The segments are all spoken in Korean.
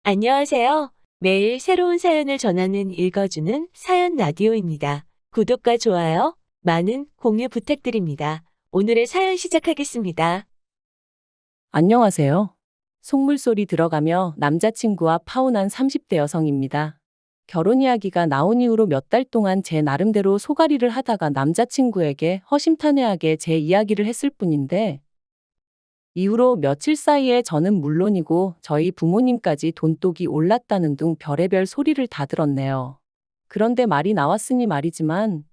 안녕하세요. 매일 새로운 사연을 전하는 읽어주는 사연 라디오입니다. 구독과 좋아요, 많은 공유 부탁드립니다. 오늘의 사연 시작하겠습니다. 안녕하세요. 속물소리 들어가며 남자친구와 파혼한 30대 여성입니다. 결혼 이야기가 나온 이후로 몇 달 동안 제 나름대로 소가리를 하다가 남자친구에게 허심탄회하게 제 이야기를 했을 뿐인데, 이후로 며칠 사이에 저는 물론이고 저희 부모님까지 돈독이 올랐다는 둥 별의별 소리를 다 들었네요. 그런데 말이 나왔으니 말이지만,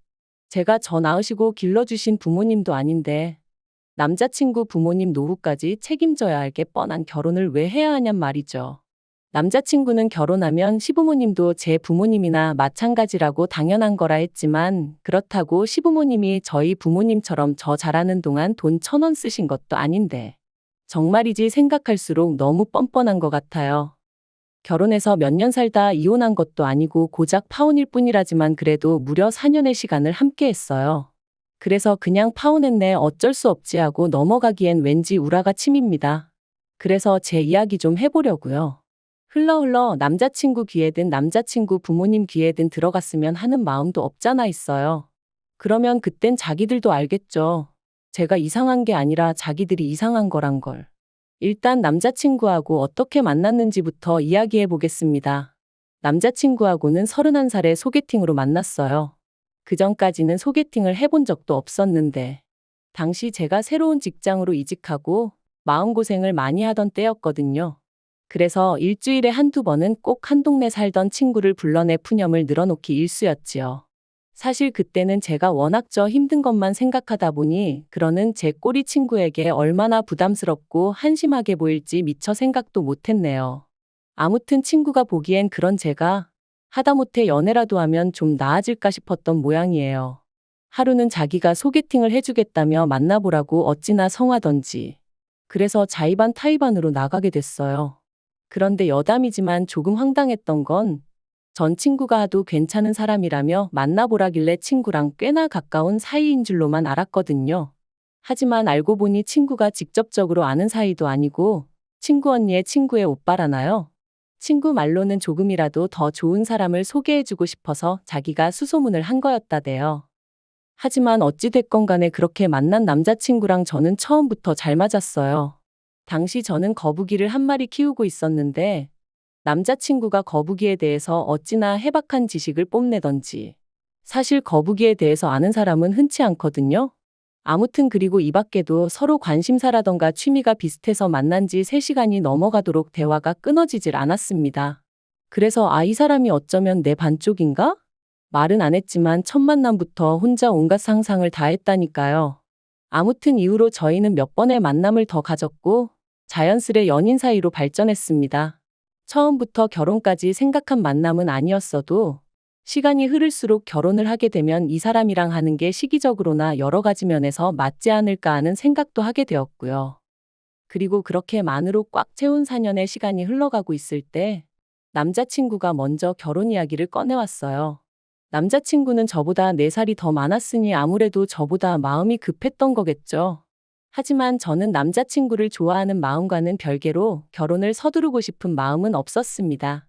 제가 저 낳으시고 길러주신 부모님도 아닌데, 남자친구 부모님 노후까지 책임져야 할 게 뻔한 결혼을 왜 해야 하냔 말이죠. 남자친구는 결혼하면 시부모님도 제 부모님이나 마찬가지라고 당연한 거라 했지만, 그렇다고 시부모님이 저희 부모님처럼 저 자라는 동안 돈 1,000원 쓰신 것도 아닌데 정말이지 생각할수록 너무 뻔뻔한 것 같아요. 결혼해서 몇 년 살다 이혼한 것도 아니고 고작 파혼일 뿐이라지만 그래도 무려 4년의 시간을 함께 했어요. 그래서 그냥 파혼했네 어쩔 수 없지 하고 넘어가기엔 왠지 우라가 침입니다. 그래서 제 이야기 좀 해보려고요. 흘러 남자친구 귀에든 남자친구 부모님 귀에든 들어갔으면 하는 마음도 없잖아 있어요. 그러면 그땐 자기들도 알겠죠. 제가 이상한 게 아니라 자기들이 이상한 거란 걸. 일단 남자친구하고 어떻게 만났는지부터 이야기해 보겠습니다. 남자친구하고는 31살에 소개팅으로 만났어요. 그전까지는 소개팅을 해본 적도 없었는데, 당시 제가 새로운 직장으로 이직하고 마음고생을 많이 하던 때였거든요. 그래서 일주일에 한두 번은 꼭 한 동네 살던 친구를 불러내 푸념을 늘어놓기 일쑤였지요. 사실 그때는 제가 워낙 저 힘든 것만 생각하다 보니 그러는 제 꼬리 친구에게 얼마나 부담스럽고 한심하게 보일지 미처 생각도 못했네요. 아무튼 친구가 보기엔 그런 제가 하다못해 연애라도 하면 좀 나아질까 싶었던 모양이에요. 하루는 자기가 소개팅을 해주겠다며 만나보라고 어찌나 성하던지. 그래서 자의반 타의반으로 나가게 됐어요. 그런데 여담이지만 조금 황당했던 건 전 친구가 하도 괜찮은 사람이라며 만나보라길래 친구랑 꽤나 가까운 사이인 줄로만 알았거든요. 하지만 알고 보니 친구가 직접적으로 아는 사이도 아니고 친구 언니의 친구의 오빠라나요? 친구 말로는 조금이라도 더 좋은 사람을 소개해주고 싶어서 자기가 수소문을 한 거였다대요. 하지만 어찌됐건 간에 그렇게 만난 남자친구랑 저는 처음부터 잘 맞았어요. 당시 저는 거북이를 한 마리 키우고 있었는데 남자친구가 거북이에 대해서 어찌나 해박한 지식을 뽐내던지. 사실 거북이에 대해서 아는 사람은 흔치 않거든요. 아무튼 그리고 이 밖에도 서로 관심사라던가 취미가 비슷해서 만난 지 3시간이 넘어가도록 대화가 끊어지질 않았습니다. 그래서 이 사람이 어쩌면 내 반쪽인가? 말은 안 했지만 첫 만남부터 혼자 온갖 상상을 다 했다니까요. 아무튼 이후로 저희는 몇 번의 만남을 더 가졌고 자연스레 연인 사이로 발전했습니다. 처음부터 결혼까지 생각한 만남은 아니었어도 시간이 흐를수록 결혼을 하게 되면 이 사람이랑 하는 게 시기적으로나 여러 가지 면에서 맞지 않을까 하는 생각도 하게 되었고요. 그리고 그렇게 만으로 꽉 채운 4년의 시간이 흘러가고 있을 때 남자친구가 먼저 결혼 이야기를 꺼내왔어요. 남자친구는 저보다 4살이 더 많았으니 아무래도 저보다 마음이 급했던 거겠죠. 하지만 저는 남자친구를 좋아하는 마음과는 별개로 결혼을 서두르고 싶은 마음은 없었습니다.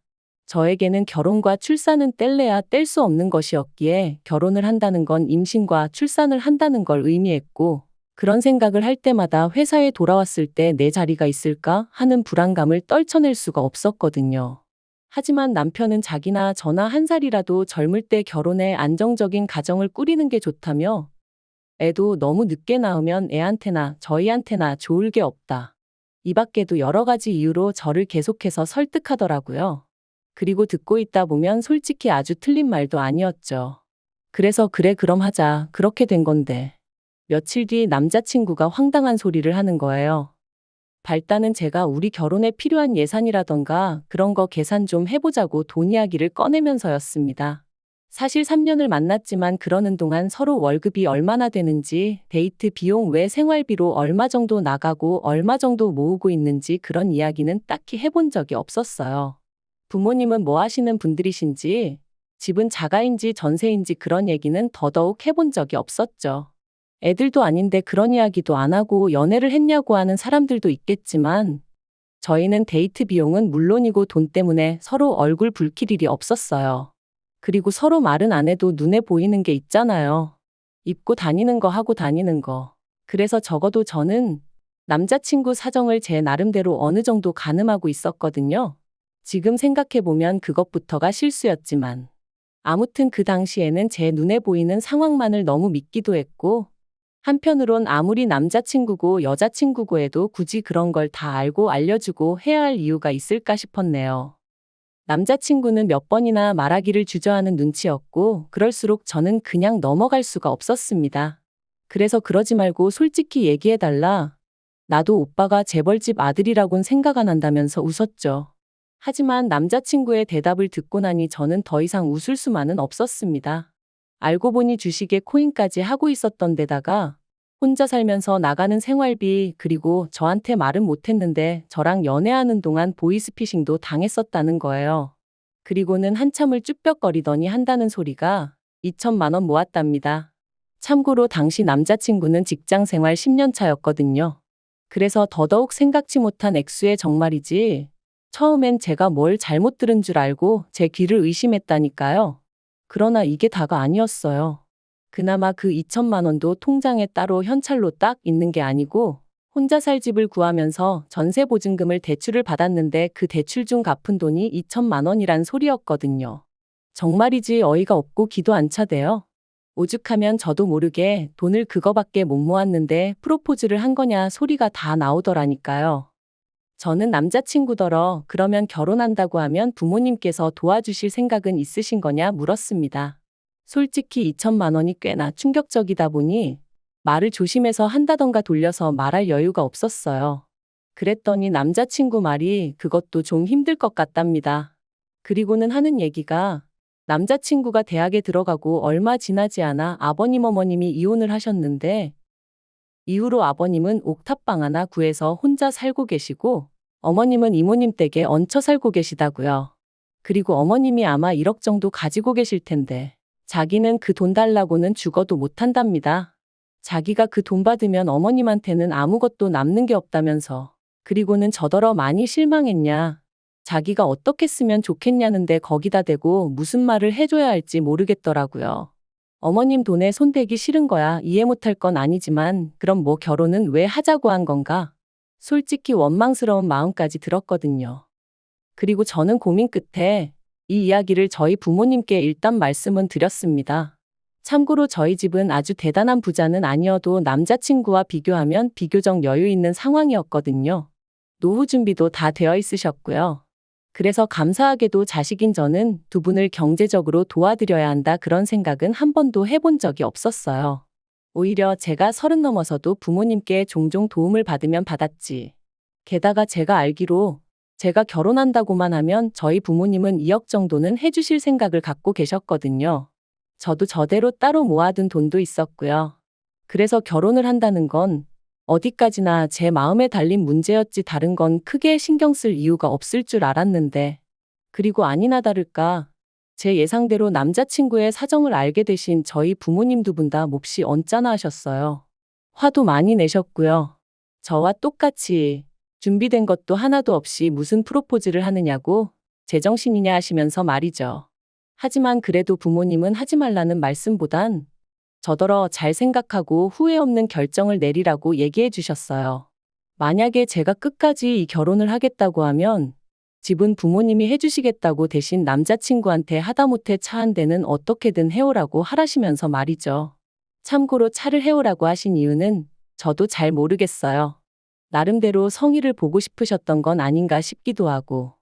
저에게는 결혼과 출산은 뗄래야 뗄 수 없는 것이었기에 결혼을 한다는 건 임신과 출산을 한다는 걸 의미했고, 그런 생각을 할 때마다 회사에 돌아왔을 때 내 자리가 있을까 하는 불안감을 떨쳐낼 수가 없었거든요. 하지만 남편은 자기나 저나 1살이라도 젊을 때 결혼해 안정적인 가정을 꾸리는 게 좋다며 애도 너무 늦게 낳으면 애한테나 저희한테나 좋을 게 없다. 이 밖에도 여러 가지 이유로 저를 계속해서 설득하더라고요. 그리고 듣고 있다 보면 솔직히 아주 틀린 말도 아니었죠. 그래서 그래 그럼 하자 그렇게 된 건데. 며칠 뒤 남자친구가 황당한 소리를 하는 거예요. 발단은 제가 우리 결혼에 필요한 예산이라던가 그런 거 계산 좀 해보자고 돈 이야기를 꺼내면서였습니다. 사실 3년을 만났지만 그러는 동안 서로 월급이 얼마나 되는지, 데이트 비용 외 생활비로 얼마 정도 나가고 얼마 정도 모으고 있는지 그런 이야기는 딱히 해본 적이 없었어요. 부모님은 뭐 하시는 분들이신지, 집은 자가인지 전세인지 그런 얘기는 더더욱 해본 적이 없었죠. 애들도 아닌데 그런 이야기도 안 하고 연애를 했냐고 하는 사람들도 있겠지만 저희는 데이트 비용은 물론이고 돈 때문에 서로 얼굴 붉힐 일이 없었어요. 그리고 서로 말은 안 해도 눈에 보이는 게 있잖아요. 입고 다니는 거 하고 다니는 거. 그래서 적어도 저는 남자친구 사정을 제 나름대로 어느 정도 가늠하고 있었거든요. 지금 생각해보면 그것부터가 실수였지만. 아무튼 그 당시에는 제 눈에 보이는 상황만을 너무 믿기도 했고, 한편으론 아무리 남자친구고 여자친구고 해도 굳이 그런 걸 다 알고 알려주고 해야 할 이유가 있을까 싶었네요. 남자친구는 몇 번이나 말하기를 주저하는 눈치였고, 그럴수록 저는 그냥 넘어갈 수가 없었습니다. 그래서 그러지 말고 솔직히 얘기해달라. 나도 오빠가 재벌집 아들이라곤 생각 안 한다면서 웃었죠. 하지만 남자친구의 대답을 듣고 나니 저는 더 이상 웃을 수만은 없었습니다. 알고 보니 주식에 코인까지 하고 있었던 데다가 혼자 살면서 나가는 생활비 그리고 저한테 말은 못했는데 저랑 연애하는 동안 보이스피싱도 당했었다는 거예요. 그리고는 한참을 쭈뼛거리더니 한다는 소리가 2천만 원 모았답니다. 참고로 당시 남자친구는 직장 생활 10년 차였거든요. 그래서 더더욱 생각지 못한 액수의 정말이지. 처음엔 제가 뭘 잘못 들은 줄 알고 제 귀를 의심했다니까요. 그러나 이게 다가 아니었어요. 그나마 그 2천만 원도 통장에 따로 현찰로 딱 있는 게 아니고 혼자 살 집을 구하면서 전세 보증금을 대출을 받았는데 그 대출 중 갚은 돈이 2천만 원이란 소리였거든요. 정말이지 어이가 없고 기도 안 차대요. 오죽하면 저도 모르게 돈을 그거밖에 못 모았는데 프로포즈를 한 거냐 소리가 다 나오더라니까요. 저는 남자친구더러 그러면 결혼한다고 하면 부모님께서 도와주실 생각은 있으신 거냐 물었습니다. 솔직히 2천만 원이 꽤나 충격적이다 보니 말을 조심해서 한다던가 돌려서 말할 여유가 없었어요. 그랬더니 남자친구 말이 그것도 좀 힘들 것 같답니다. 그리고는 하는 얘기가 남자친구가 대학에 들어가고 얼마 지나지 않아 아버님 어머님이 이혼을 하셨는데 이후로 아버님은 옥탑방 하나 구해서 혼자 살고 계시고 어머님은 이모님 댁에 얹혀 살고 계시다고요. 그리고 어머님이 아마 1억 정도 가지고 계실 텐데 자기는 그 돈 달라고는 죽어도 못한답니다. 자기가 그 돈 받으면 어머님한테는 아무것도 남는 게 없다면서. 그리고는 저더러 많이 실망했냐. 자기가 어떻게 쓰면 좋겠냐는데 거기다 대고 무슨 말을 해줘야 할지 모르겠더라고요. 어머님 돈에 손대기 싫은 거야 이해 못할 건 아니지만 그럼 뭐 결혼은 왜 하자고 한 건가? 솔직히 원망스러운 마음까지 들었거든요. 그리고 저는 고민 끝에 이 이야기를 저희 부모님께 일단 말씀은 드렸습니다. 참고로 저희 집은 아주 대단한 부자는 아니어도 남자친구와 비교하면 비교적 여유 있는 상황이었거든요. 노후 준비도 다 되어 있으셨고요. 그래서 감사하게도 자식인 저는 두 분을 경제적으로 도와드려야 한다 그런 생각은 한 번도 해본 적이 없었어요. 오히려 제가 30 넘어서도 부모님께 종종 도움을 받으면 받았지. 게다가 제가 알기로 제가 결혼한다고만 하면 저희 부모님은 2억 정도는 해주실 생각을 갖고 계셨거든요. 저도 저대로 따로 모아둔 돈도 있었고요. 그래서 결혼을 한다는 건 어디까지나 제 마음에 달린 문제였지 다른 건 크게 신경 쓸 이유가 없을 줄 알았는데. 그리고 아니나 다를까 제 예상대로 남자친구의 사정을 알게 되신 저희 부모님 두 분 다 몹시 언짢아 하셨어요. 화도 많이 내셨고요. 저와 똑같이 준비된 것도 하나도 없이 무슨 프로포즈를 하느냐고 제정신이냐 하시면서 말이죠. 하지만 그래도 부모님은 하지 말라는 말씀보단 저더러 잘 생각하고 후회 없는 결정을 내리라고 얘기해 주셨어요. 만약에 제가 끝까지 이 결혼을 하겠다고 하면 집은 부모님이 해주시겠다고 대신 남자친구한테 하다못해 차 한 대는 어떻게든 해오라고 하라시면서 말이죠. 참고로 차를 해오라고 하신 이유는 저도 잘 모르겠어요. 나름대로 성의를 보고 싶으셨던 건 아닌가 싶기도 하고.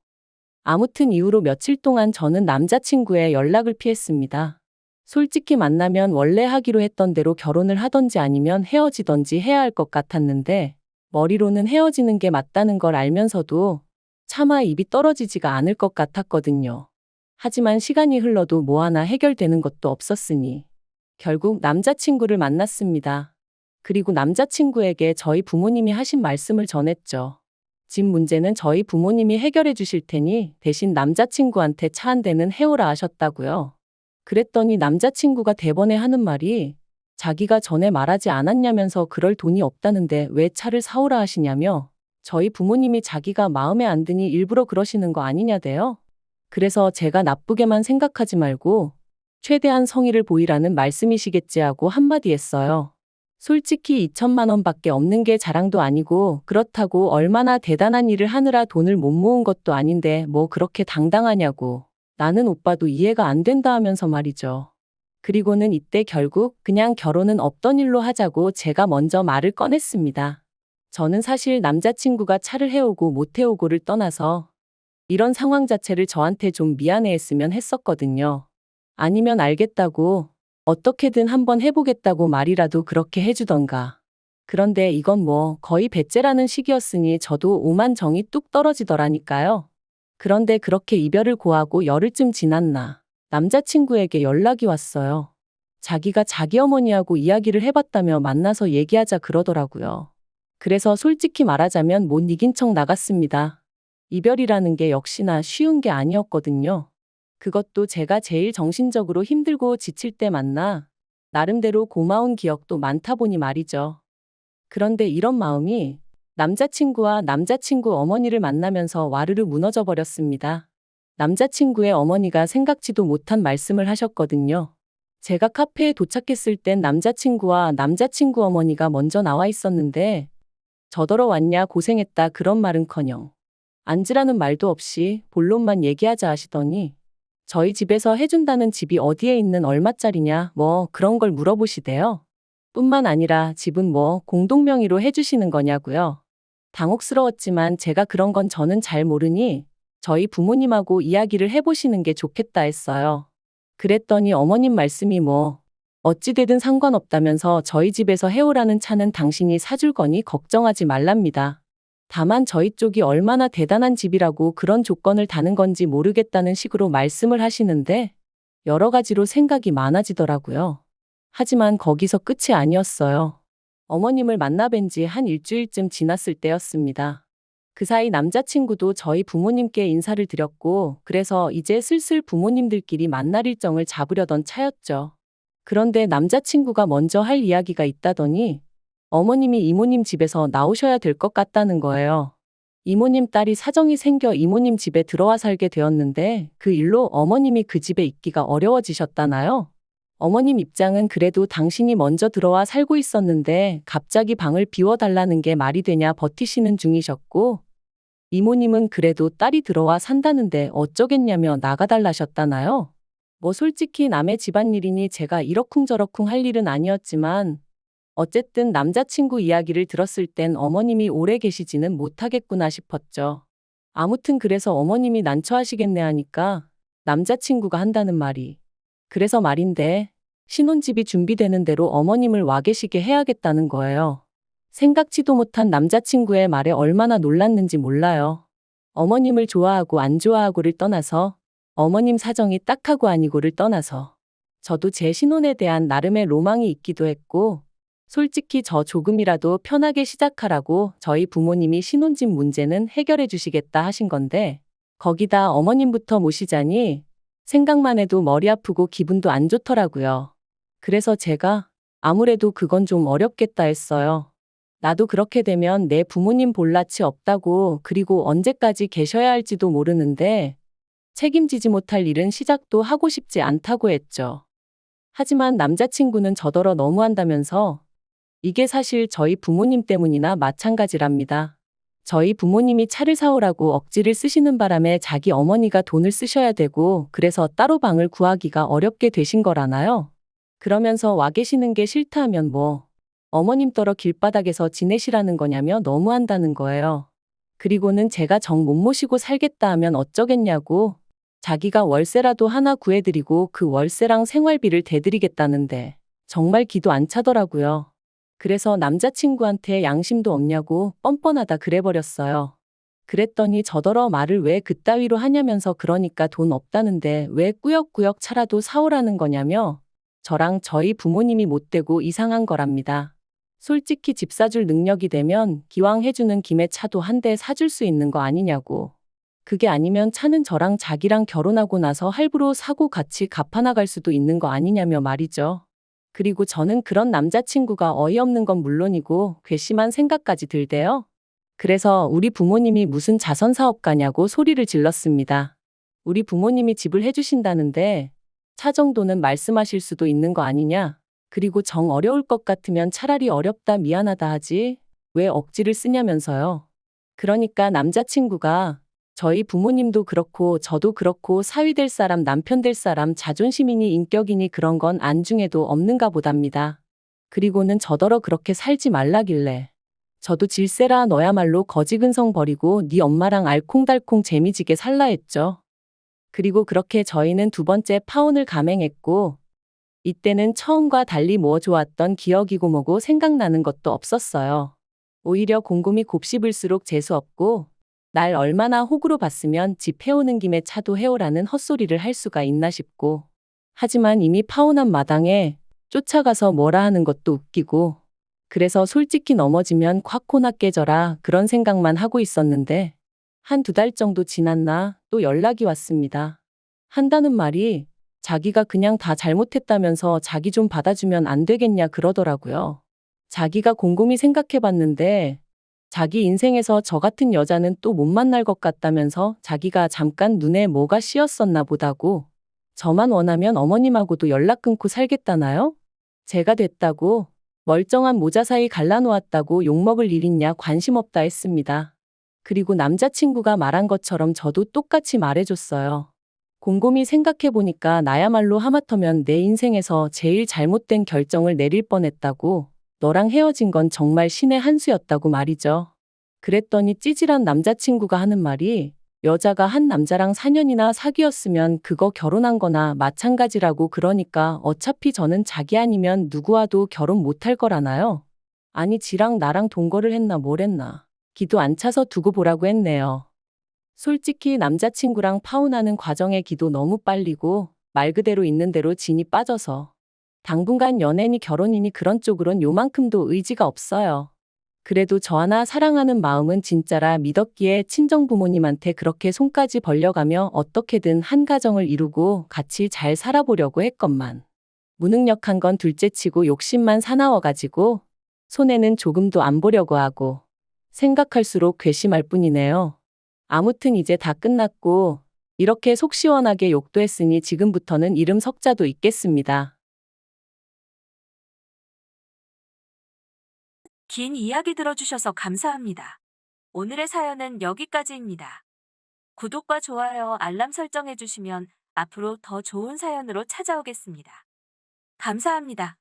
아무튼 이후로 며칠 동안 저는 남자친구의 연락을 피했습니다. 솔직히 만나면 원래 하기로 했던 대로 결혼을 하던지 아니면 헤어지던지 해야 할 것 같았는데 머리로는 헤어지는 게 맞다는 걸 알면서도 차마 입이 떨어지지가 않을 것 같았거든요. 하지만 시간이 흘러도 뭐 하나 해결되는 것도 없었으니 결국 남자친구를 만났습니다. 그리고 남자친구에게 저희 부모님이 하신 말씀을 전했죠. 집 문제는 저희 부모님이 해결해 주실 테니 대신 남자친구한테 차 한 대는 해오라 하셨다고요. 그랬더니 남자친구가 대번에 하는 말이 자기가 전에 말하지 않았냐면서 그럴 돈이 없다는데 왜 차를 사오라 하시냐며 저희 부모님이 자기가 마음에 안 드니 일부러 그러시는 거 아니냐대요. 그래서 제가 나쁘게만 생각하지 말고 최대한 성의를 보이라는 말씀이시겠지 하고 한마디 했어요. 솔직히 2천만 원밖에 없는 게 자랑도 아니고 그렇다고 얼마나 대단한 일을 하느라 돈을 못 모은 것도 아닌데 뭐 그렇게 당당하냐고. 나는 오빠도 이해가 안 된다 하면서 말이죠. 그리고는 이때 결국 그냥 결혼은 없던 일로 하자고 제가 먼저 말을 꺼냈습니다. 저는 사실 남자친구가 차를 해오고 못 해오고를 떠나서 이런 상황 자체를 저한테 좀 미안해했으면 했었거든요. 아니면 알겠다고 어떻게든 한번 해보겠다고 말이라도 그렇게 해주던가. 그런데 이건 뭐 거의 배째라는 식이었으니 저도 오만 정이 뚝 떨어지더라니까요. 그런데 그렇게 이별을 고하고 열흘쯤 지났나 남자친구에게 연락이 왔어요. 자기가 자기 어머니하고 이야기를 해봤다며 만나서 얘기하자 그러더라고요. 그래서 솔직히 말하자면 못 이긴 척 나갔습니다. 이별이라는 게 역시나 쉬운 게 아니었거든요. 그것도 제가 제일 정신적으로 힘들고 지칠 때 만나 나름대로 고마운 기억도 많다 보니 말이죠. 그런데 이런 마음이 남자친구와 남자친구 어머니를 만나면서 와르르 무너져 버렸습니다. 남자친구의 어머니가 생각지도 못한 말씀을 하셨거든요. 제가 카페에 도착했을 땐 남자친구와 남자친구 어머니가 먼저 나와 있었는데 저더러 왔냐 고생했다 그런 말은커녕 앉으라는 말도 없이 본론만 얘기하자 하시더니 저희 집에서 해준다는 집이 어디에 있는 얼마짜리냐 뭐 그런 걸 물어보시대요. 뿐만 아니라 집은 뭐 공동명의로 해주시는 거냐고요. 당혹스러웠지만 제가 그런 건 저는 잘 모르니 저희 부모님하고 이야기를 해보시는 게 좋겠다 했어요. 그랬더니 어머님 말씀이 뭐 어찌되든 상관없다면서 저희 집에서 해오라는 차는 당신이 사줄 거니 걱정하지 말랍니다. 다만 저희 쪽이 얼마나 대단한 집이라고 그런 조건을 다는 건지 모르겠다는 식으로 말씀을 하시는데 여러 가지로 생각이 많아지더라고요. 하지만 거기서 끝이 아니었어요. 어머님을 만나 뵌 지 한 일주일쯤 지났을 때였습니다. 그 사이 남자친구도 저희 부모님께 인사를 드렸고 그래서 이제 슬슬 부모님들끼리 만날 일정을 잡으려던 차였죠. 그런데 남자친구가 먼저 할 이야기가 있다더니 어머님이 이모님 집에서 나오셔야 될 것 같다는 거예요. 이모님 딸이 사정이 생겨 이모님 집에 들어와 살게 되었는데 그 일로 어머님이 그 집에 있기가 어려워지셨다나요? 어머님 입장은 그래도 당신이 먼저 들어와 살고 있었는데 갑자기 방을 비워달라는 게 말이 되냐 버티시는 중이셨고 이모님은 그래도 딸이 들어와 산다는데 어쩌겠냐며 나가달라셨다나요? 뭐 솔직히 남의 집안일이니 제가 이러쿵저러쿵 할 일은 아니었지만 어쨌든 남자친구 이야기를 들었을 땐 어머님이 오래 계시지는 못하겠구나 싶었죠. 아무튼 그래서 어머님이 난처하시겠네 하니까 남자친구가 한다는 말이 그래서 말인데 신혼집이 준비되는 대로 어머님을 와 계시게 해야겠다는 거예요. 생각지도 못한 남자친구의 말에 얼마나 놀랐는지 몰라요. 어머님을 좋아하고 안 좋아하고를 떠나서 어머님 사정이 딱하고 아니고를 떠나서 저도 제 신혼에 대한 나름의 로망이 있기도 했고 솔직히 저 조금이라도 편하게 시작하라고 저희 부모님이 신혼집 문제는 해결해 주시겠다 하신 건데 거기다 어머님부터 모시자니 생각만 해도 머리 아프고 기분도 안 좋더라고요. 그래서 제가 아무래도 그건 좀 어렵겠다 했어요. 나도 그렇게 되면 내 부모님 볼 낯이 없다고 그리고 언제까지 계셔야 할지도 모르는데 책임지지 못할 일은 시작도 하고 싶지 않다고 했죠. 하지만 남자친구는 저더러 너무한다면서 이게 사실 저희 부모님 때문이나 마찬가지랍니다. 저희 부모님이 차를 사오라고 억지를 쓰시는 바람에 자기 어머니가 돈을 쓰셔야 되고 그래서 따로 방을 구하기가 어렵게 되신 거라나요? 그러면서 와 계시는 게 싫다 하면 뭐 어머님 떨어 길바닥에서 지내시라는 거냐며 너무한다는 거예요. 그리고는 제가 정 못 모시고 살겠다 하면 어쩌겠냐고 자기가 월세라도 하나 구해드리고 그 월세랑 생활비를 대드리겠다는데 정말 기도 안 차더라고요. 그래서 남자친구한테 양심도 없냐고 뻔뻔하다 그래버렸어요. 그랬더니 저더러 말을 왜 그따위로 하냐면서 그러니까 돈 없다는데 왜 꾸역꾸역 차라도 사오라는 거냐며 저랑 저희 부모님이 못되고 이상한 거랍니다. 솔직히 집 사줄 능력이 되면 기왕 해주는 김에 차도 한 대 사줄 수 있는 거 아니냐고. 그게 아니면 차는 저랑 자기랑 결혼하고 나서 할부로 사고 같이 갚아나갈 수도 있는 거 아니냐며 말이죠. 그리고 저는 그런 남자친구가 어이없는 건 물론이고 괘씸한 생각까지 들대요. 그래서 우리 부모님이 무슨 자선사업가냐고 소리를 질렀습니다. 우리 부모님이 집을 해주신다는데 차 정도는 말씀하실 수도 있는 거 아니냐? 그리고 정 어려울 것 같으면 차라리 어렵다 미안하다 하지 왜 억지를 쓰냐면서요. 그러니까 남자친구가 저희 부모님도 그렇고 저도 그렇고 사위 될 사람 남편 될 사람 자존심이니 인격이니 그런 건 안중에도 없는가 보답니다. 그리고는 저더러 그렇게 살지 말라길래 저도 질세라 너야말로 거지근성 버리고 네 엄마랑 알콩달콩 재미지게 살라 했죠. 그리고 그렇게 저희는 두 번째 파혼을 감행했고 이때는 처음과 달리 뭐 좋았던 기억이고 뭐고 생각나는 것도 없었어요. 오히려 곰곰이 곱씹을수록 재수없고 날 얼마나 호구로 봤으면 집 해오는 김에 차도 해오라는 헛소리를 할 수가 있나 싶고 하지만 이미 파혼한 마당에 쫓아가서 뭐라 하는 것도 웃기고 그래서 솔직히 넘어지면 콱코나 깨져라 그런 생각만 하고 있었는데 한 두 달 정도 지났나 또 연락이 왔습니다. 한다는 말이 자기가 그냥 다 잘못했다면서 자기 좀 받아주면 안 되겠냐 그러더라고요. 자기가 곰곰이 생각해 봤는데 자기 인생에서 저 같은 여자는 또 못 만날 것 같다면서 자기가 잠깐 눈에 뭐가 씌었었나 보다고 저만 원하면 어머님하고도 연락 끊고 살겠다나요? 제가 됐다고 멀쩡한 모자 사이 갈라놓았다고 욕먹을 일 있냐 관심 없다 했습니다. 그리고 남자친구가 말한 것처럼 저도 똑같이 말해줬어요. 곰곰이 생각해보니까 나야말로 하마터면 내 인생에서 제일 잘못된 결정을 내릴 뻔했다고 너랑 헤어진 건 정말 신의 한 수였다고 말이죠. 그랬더니 찌질한 남자친구가 하는 말이 여자가 한 남자랑 4년이나 사귀었으면 그거 결혼한 거나 마찬가지라고 그러니까 어차피 저는 자기 아니면 누구와도 결혼 못할 거라나요? 아니 지랑 나랑 동거를 했나 뭘 했나. 기도 안 차서 두고 보라고 했네요. 솔직히 남자친구랑 파혼하는 과정의 기도 너무 빨리고 말 그대로 있는 대로 진이 빠져서 당분간 연애니 결혼이니 그런 쪽으론 요만큼도 의지가 없어요. 그래도 저 하나 사랑하는 마음은 진짜라 믿었기에 친정부모님한테 그렇게 손까지 벌려가며 어떻게든 한 가정을 이루고 같이 잘 살아보려고 했건만 무능력한 건 둘째치고 욕심만 사나워가지고 손해는 조금도 안 보려고 하고 생각할수록 괘씸할 뿐이네요. 아무튼 이제 다 끝났고 이렇게 속 시원하게 욕도 했으니 지금부터는 이름 석자도 있겠습니다. 긴 이야기 들어주셔서 감사합니다. 오늘의 사연은 여기까지입니다. 구독과 좋아요, 알람 설정해주시면 앞으로 더 좋은 사연으로 찾아오겠습니다. 감사합니다.